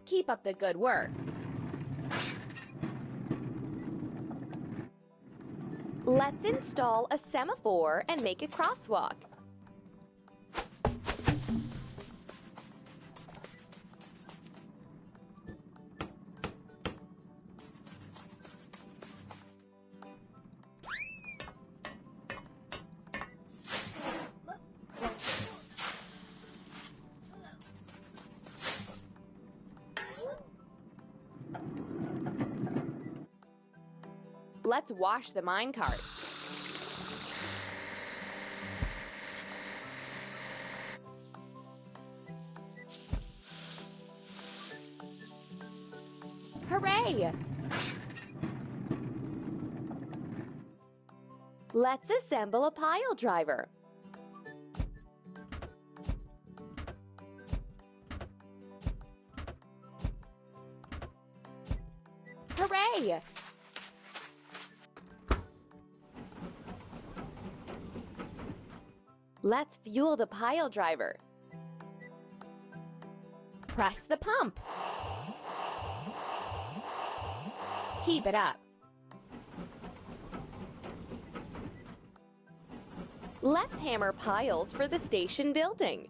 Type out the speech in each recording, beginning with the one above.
Keep up the good work. Let's install a semaphore and make a crosswalk. Let's wash the minecart. Hooray! Let's assemble a pile driver. Hooray! Let's fuel the pile driver. Press the pump. Keep it up. Let's hammer piles for the station building.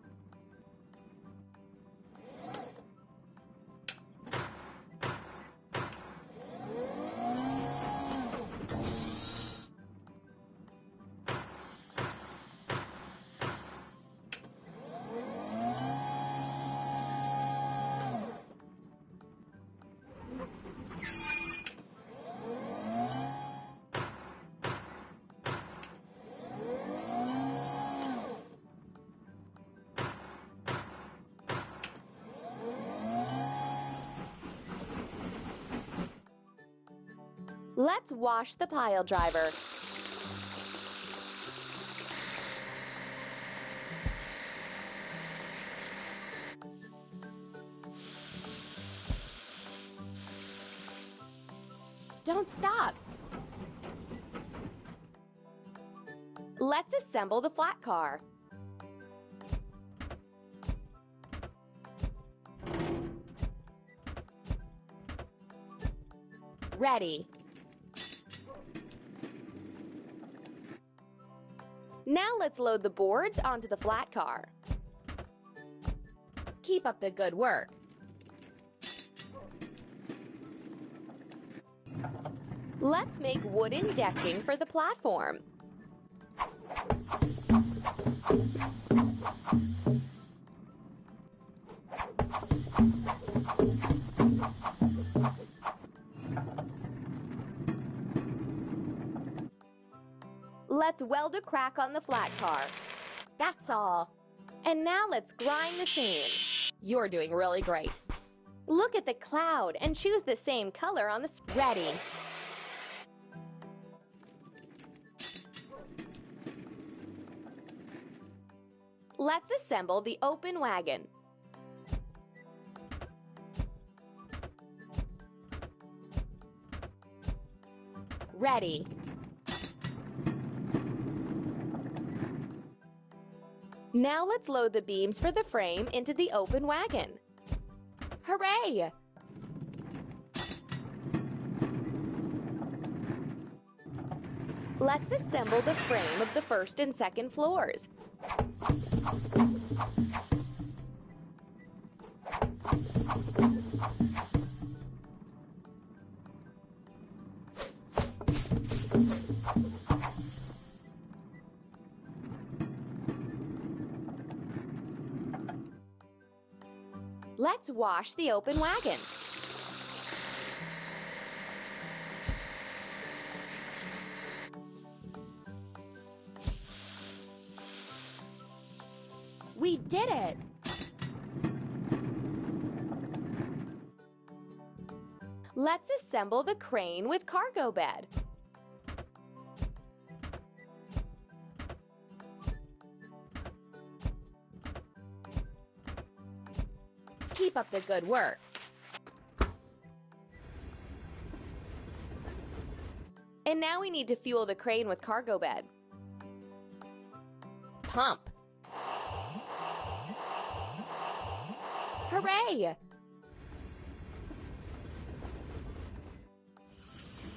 Let's wash the pile driver. Don't stop. Let's assemble the flat car. Ready. Now let's load the boards onto the flat car. Keep up the good work. Let's make wooden decking for the platform. Let's weld a crack on the flat car. That's all. And now let's grind the sand. You're doing really great. Look at the cloud and choose the same color on the ready. Let's assemble the open wagon. Ready. Now let's load the beams for the frame into the open wagon. Hooray! Let's assemble the frame of the first and second floors. Let's wash the open wagon. We did it! Let's assemble the crane with cargo bed. Keep up the good work. And now we need to fuel the crane with cargo bed. Pump. Hooray!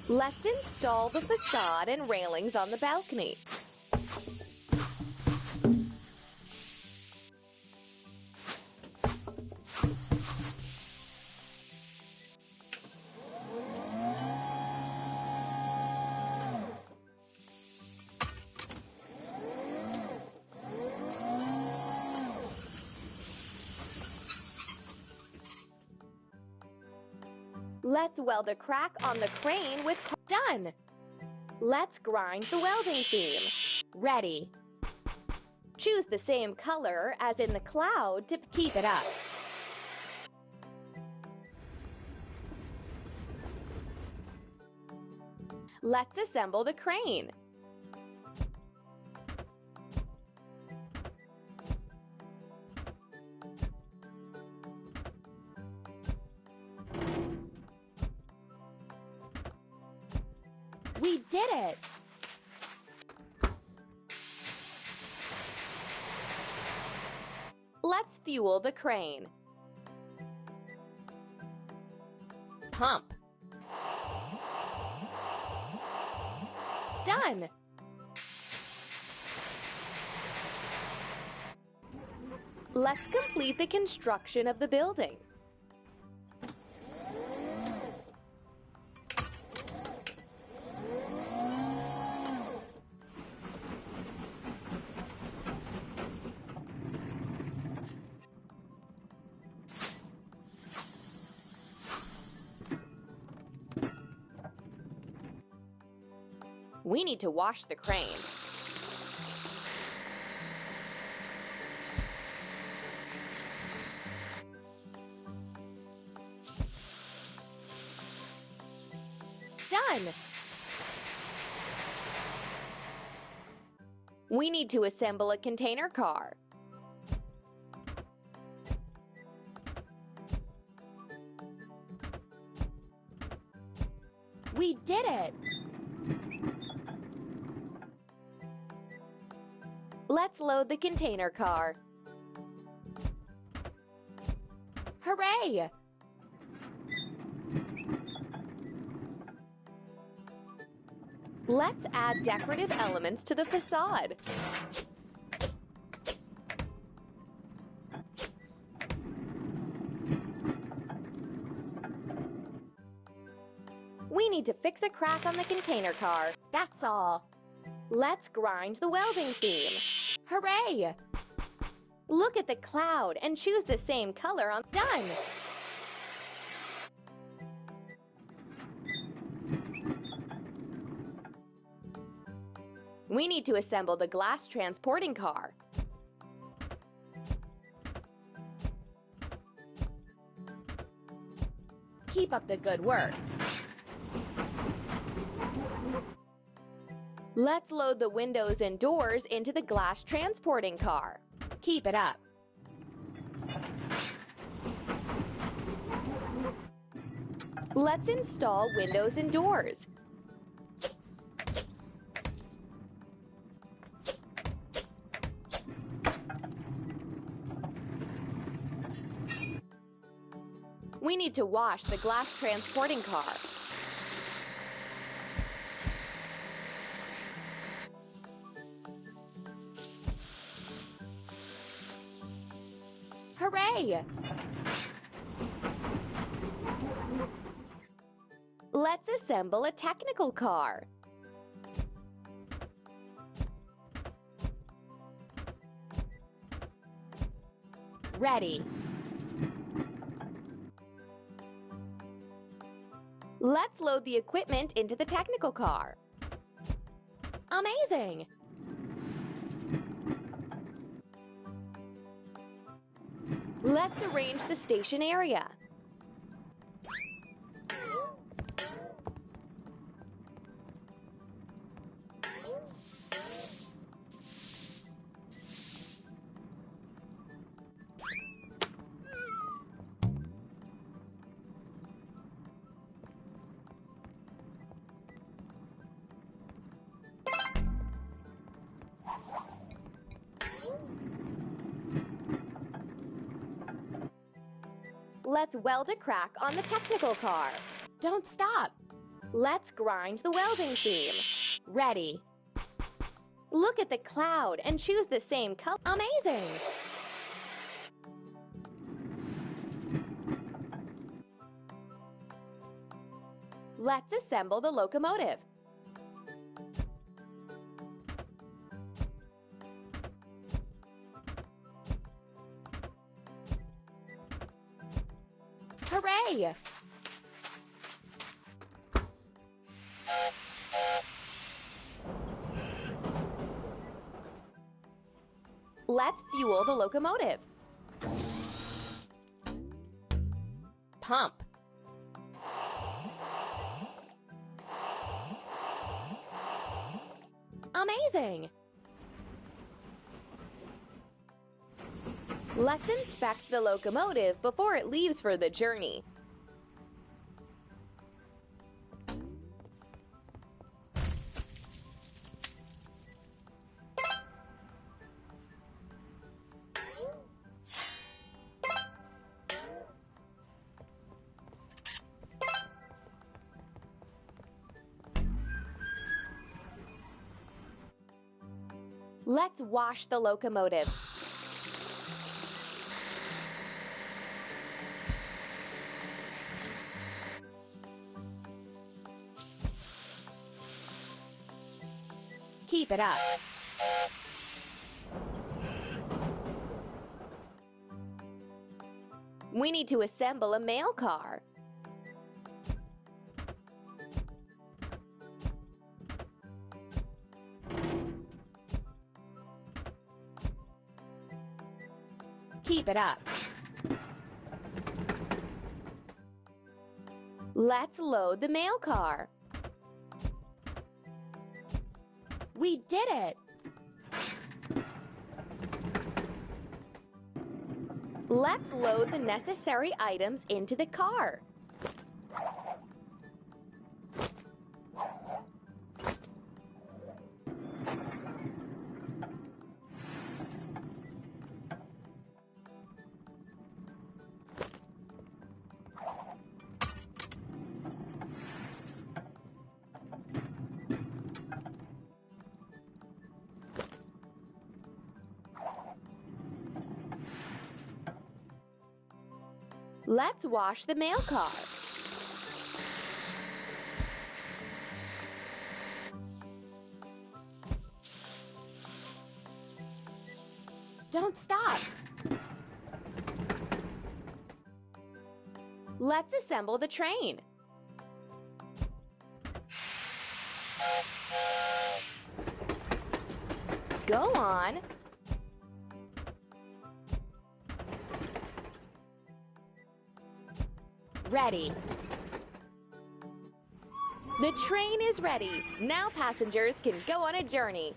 Let's install the facade and railings on the balcony. Let's weld a crack on the crane with done. Let's grind the welding seam. Ready. Choose the same color as in the cloud to keep it up. Let's assemble the crane. We did it! Let's fuel the crane. Pump. Done! Let's complete the construction of the building. We need to wash the crane. Done! We need to assemble a container car. We did it! Let's load the container car. Hooray! Let's add decorative elements to the facade. We need to fix a crack on the container car. That's all. Let's grind the welding seam. Hooray! Look at the cloud and choose the same color on done. We need to assemble the glass transporting car. Keep up the good work. Let's load the windows and doors into the glass transporting car. Keep it up. Let's install windows and doors. We need to wash the glass transporting car. Hooray! Let's assemble a technical car. Ready. Let's load the equipment into the technical car. Amazing! Let's arrange the station area. Let's weld a crack on the technical car. Don't stop. Let's grind the welding seam. Ready. Look at the cloud and choose the same color. Amazing! Let's assemble the locomotive. Hooray! Let's fuel the locomotive. Pump. Amazing! Let's inspect the locomotive before it leaves for the journey. Let's wash the locomotive. Keep it up. We need to assemble a mail car. Keep it up. Let's load the mail car. We did it! Let's load the necessary items into the car. Let's wash the mail car. Don't stop. Let's assemble the train. Go on. Ready. The train is ready. Now passengers can go on a journey.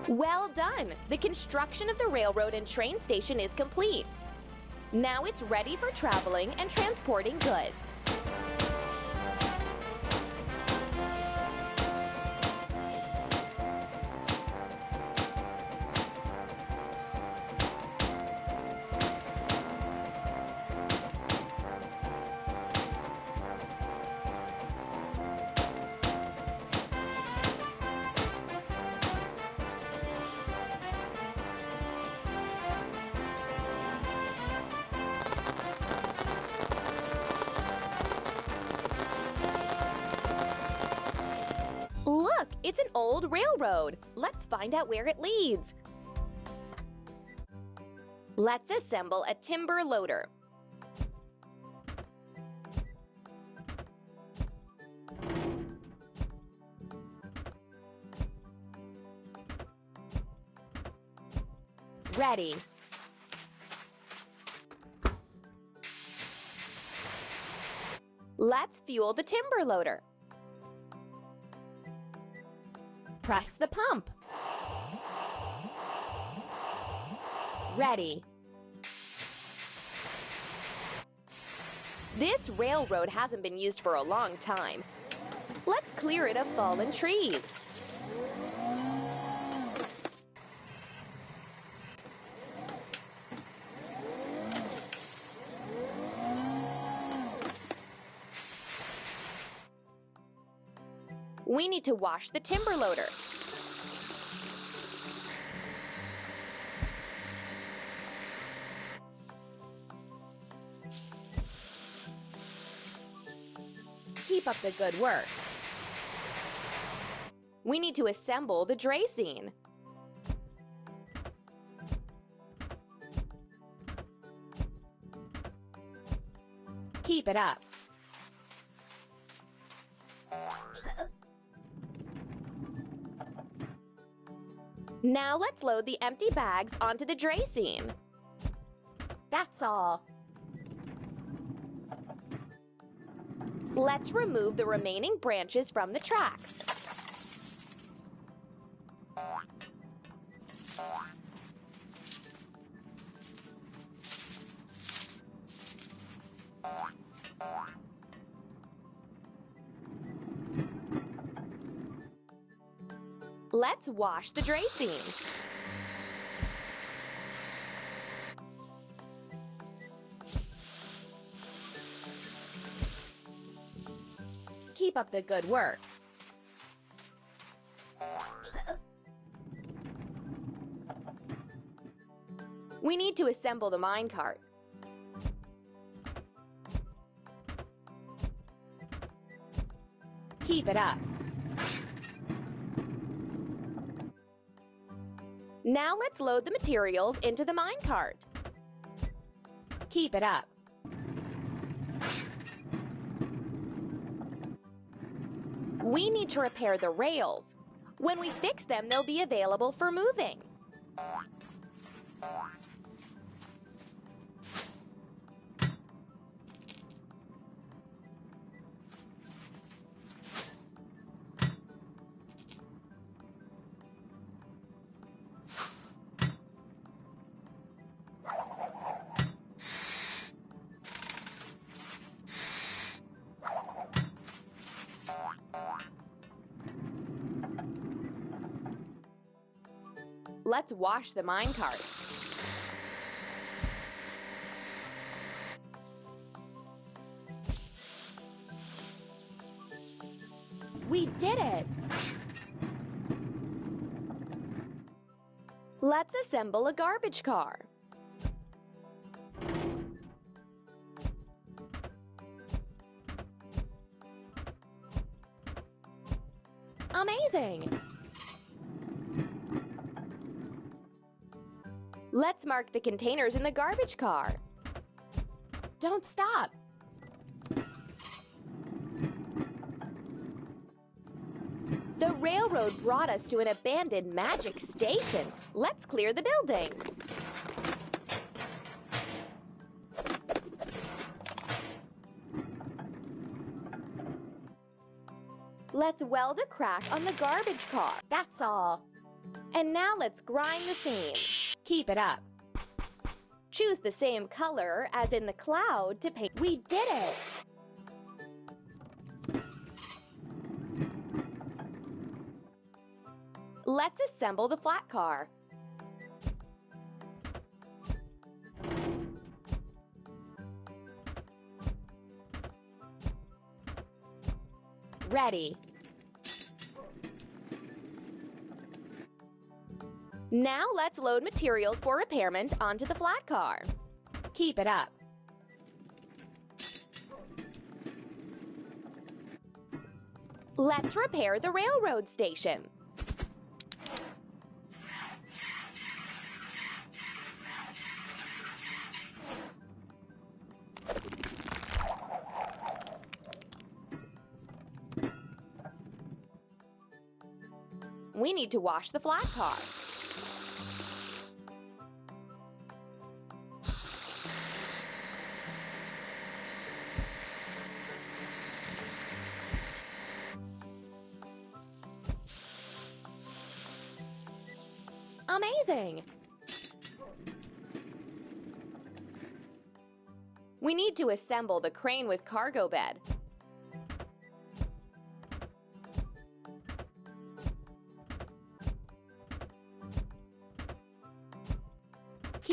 Well done! The construction of the railroad and train station is complete. Now it's ready for traveling and transporting goods. Look, it's an old railroad. Let's find out where it leads. Let's assemble a timber loader. Ready. Let's fuel the timber loader. Press the pump. Ready. This railroad hasn't been used for a long time. Let's clear it of fallen trees. We need to wash the timber loader. Keep up the good work. We need to assemble the Drayscene. Keep it up. Now let's load the empty bags onto the Drayscene. That's all. Let's remove the remaining branches from the tracks. Let's wash the Drayscene. Keep up the good work. We need to assemble the minecart. Keep it up. Now let's load the materials into the minecart. Keep it up. We need to repair the rails. When we fix them, they'll be available for moving. Let's wash the minecart. We did it! Let's assemble a garbage car. Amazing! Let's mark the containers in the garbage car. Don't stop. The railroad brought us to an abandoned magic station. Let's clear the building. Let's weld a crack on the garbage car. That's all. And now let's grind the seam. Keep it up. Choose the same color as in the cloud to paint. We did it! Let's assemble the flat car. Ready. Now let's load materials for repairment onto the flat car. Keep it up. Let's repair the railroad station. We need to wash the flat car. Amazing! We need to assemble the crane with cargo bed.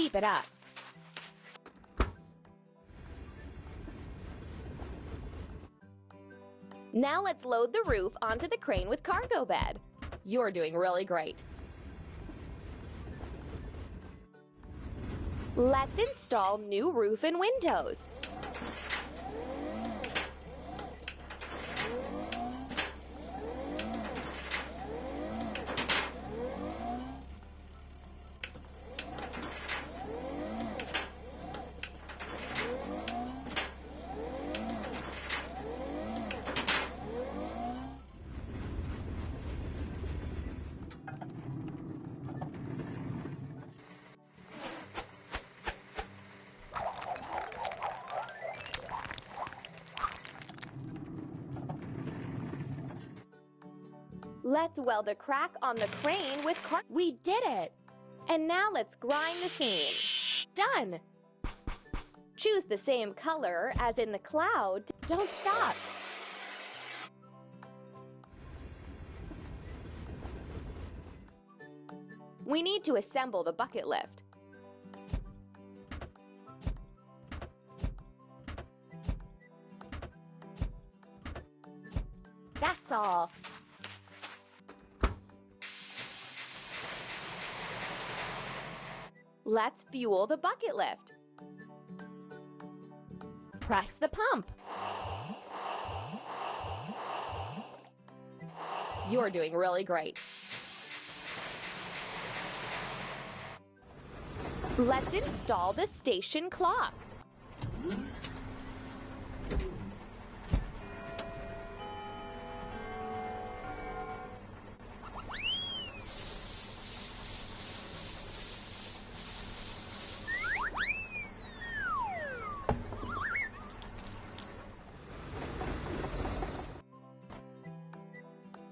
Keep it up. Now let's load the roof onto the crane with cargo bed. You're doing really great. Let's install new roof and windows. Let's weld a crack on the crane with We did it! And now let's grind the seam. Done! Choose the same color as in the cloud. Don't stop. We need to assemble the bucket lift. That's all. Let's fuel the bucket lift. Press the pump. You're doing really great. Let's install the station clock.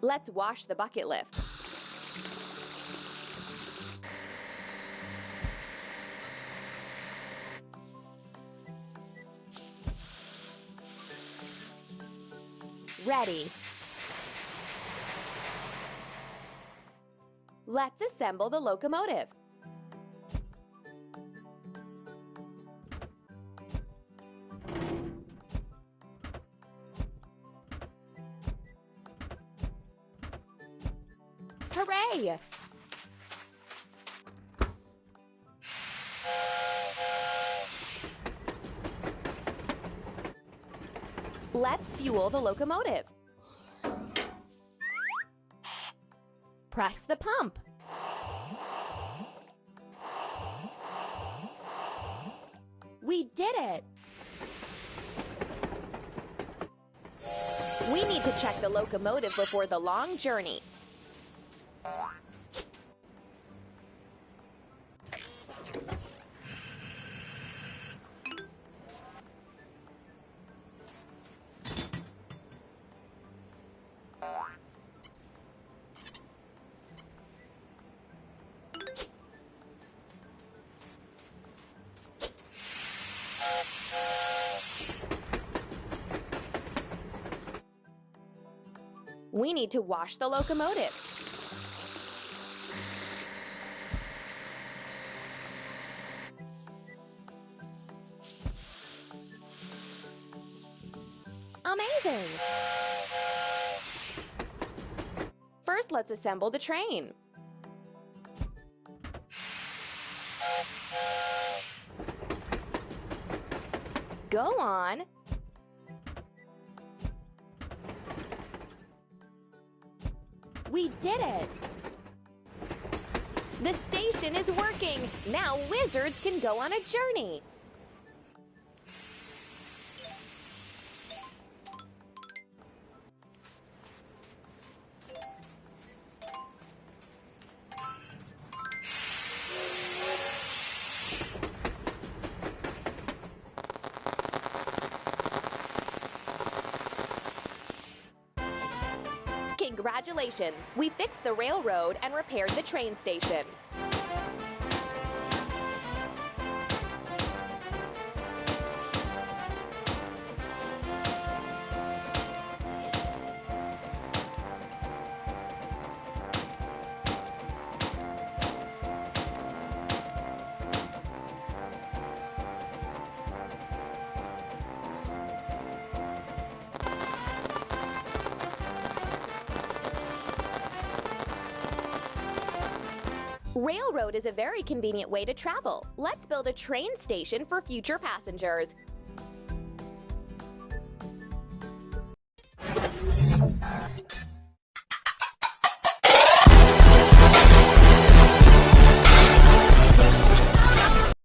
Let's wash the bucket lift. Ready. Let's assemble the locomotive. Hooray! Let's fuel the locomotive. Press the pump. We did it! We need to check the locomotive before the long journey. We need to wash the locomotive. Amazing! First, let's assemble the train. Go on. We did it! The station is working! Now wizards can go on a journey! Congratulations! We fixed the railroad and repaired the train station. Railroad is a very convenient way to travel. Let's build a train station for future passengers.